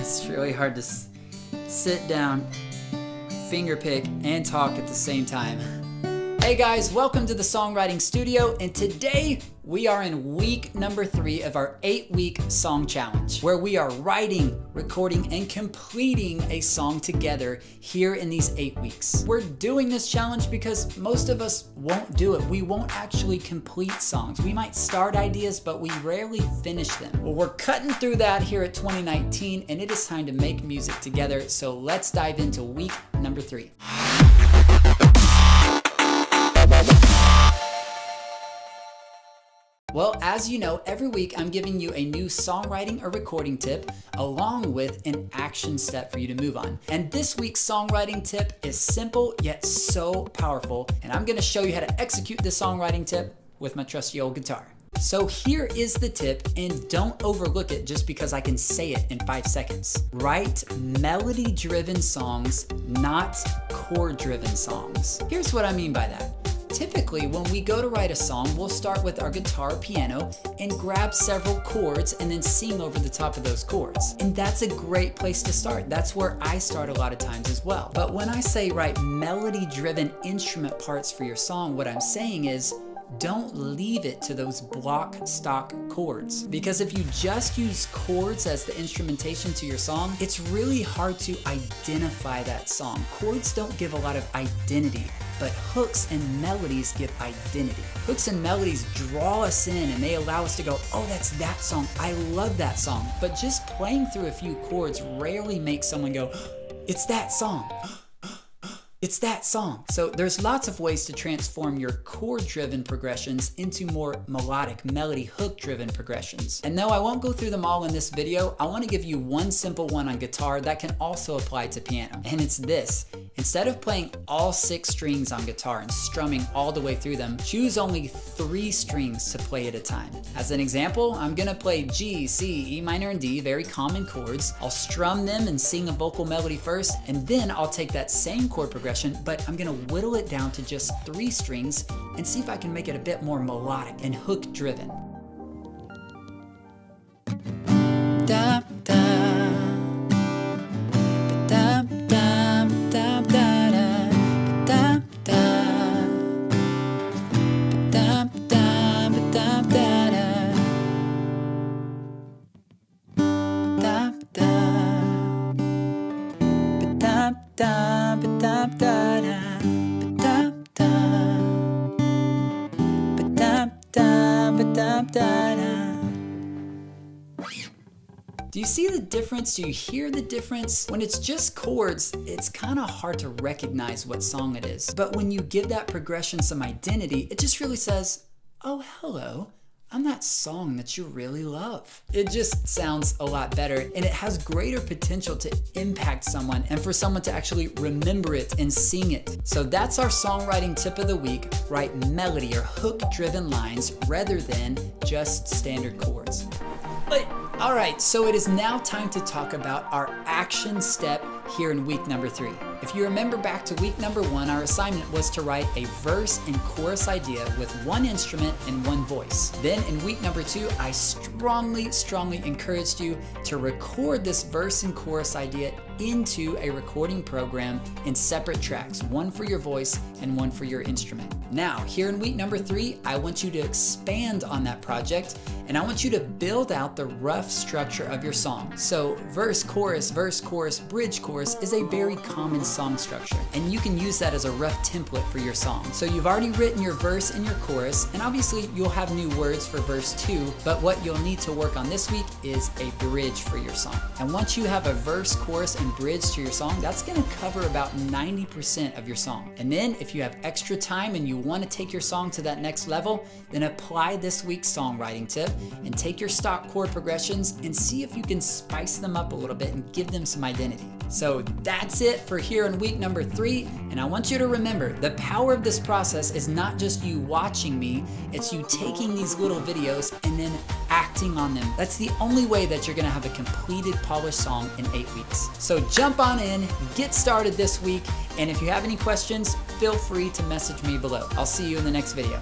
It's really hard to sit down, finger pick, and talk at the same time. Hey guys, welcome to the Songwriting Studio, and today we are in week number 3 of our 8-week song challenge, where we are writing, recording, and completing a song together here in these 8 weeks. We're doing this challenge because most of us won't do it. We won't actually complete songs. We might start ideas, but we rarely finish them. Well, we're cutting through that here at 2019, and it is time to make music together. So let's dive into week number 3. Well, as you know, every week I'm giving you a new songwriting or recording tip along with an action step for you to move on. And this week's songwriting tip is simple yet so powerful, and I'm gonna show you how to execute this songwriting tip with my trusty old guitar. So here is the tip, and don't overlook it just because I can say it in 5 seconds. Write melody-driven songs, not chord-driven songs. Here's what I mean by that. Typically, when we go to write a song, we'll start with our guitar or piano and grab several chords and then sing over the top of those chords. And that's a great place to start. That's where I start a lot of times as well. But when I say write melody-driven instrument parts for your song, what I'm saying is don't leave it to those block stock chords. Because if you just use chords as the instrumentation to your song, it's really hard to identify that song. Chords don't give a lot of identity, but hooks and melodies give identity. Hooks and melodies draw us in and they allow us to go, oh, that's that song. I love that song. But just playing through a few chords rarely makes someone go, it's that song. It's that song. So there's lots of ways to transform your chord-driven progressions into more melodic, melody hook-driven progressions. And no, I won't go through them all in this video. I want to give you one simple one on guitar that can also apply to piano. And it's this. Instead of playing all 6 strings on guitar and strumming all the way through them, choose only 3 strings to play at a time. As an example, I'm gonna play G, C, E minor, and D, very common chords. I'll strum them and sing a vocal melody first, and then I'll take that same chord progression, but I'm gonna whittle it down to just 3 strings and see if I can make it a bit more melodic and hook driven. Da, da. Do you see the difference? Do you hear the difference? When it's just chords, it's kind of hard to recognize what song it is. But when you give that progression some identity, it just really says, oh, hello, I'm that song that you really love. It just sounds a lot better, and it has greater potential to impact someone and for someone to actually remember it and sing it. So that's our songwriting tip of the week. Write melody or hook-driven lines rather than just standard chords. All right, so it is now time to talk about our action step here in week number 3. If you remember back to week number 1, our assignment was to write a verse and chorus idea with 1 instrument and 1 voice. Then in week number 2, I strongly encouraged you to record this verse and chorus idea into a recording program in separate tracks, 1 for your voice and 1 for your instrument. Now, here in week number 3, I want you to expand on that project, and I want you to build out the rough structure of your song. So verse, chorus, bridge, chorus is a very common song structure, and you can use that as a rough template for your song. So you've already written your verse and your chorus, and obviously you'll have new words for verse 2, but what you'll need to work on this week is a bridge for your song. And once you have a verse, chorus, and bridge to your song, that's gonna cover about 90% of your song. And then if you have extra time and you wanna take your song to that next level, then apply this week's songwriting tip and take your stock chord progressions and see if you can spice them up a little bit and give them some identity. So that's it for here in week number 3, and I want you to remember, the power of this process is not just you watching me, it's you taking these little videos and then acting on them. That's the only way that you're gonna have a completed, polished song in 8 weeks. So jump on in, get started this week, and if you have any questions, feel free to message me below. I'll see you in the next video.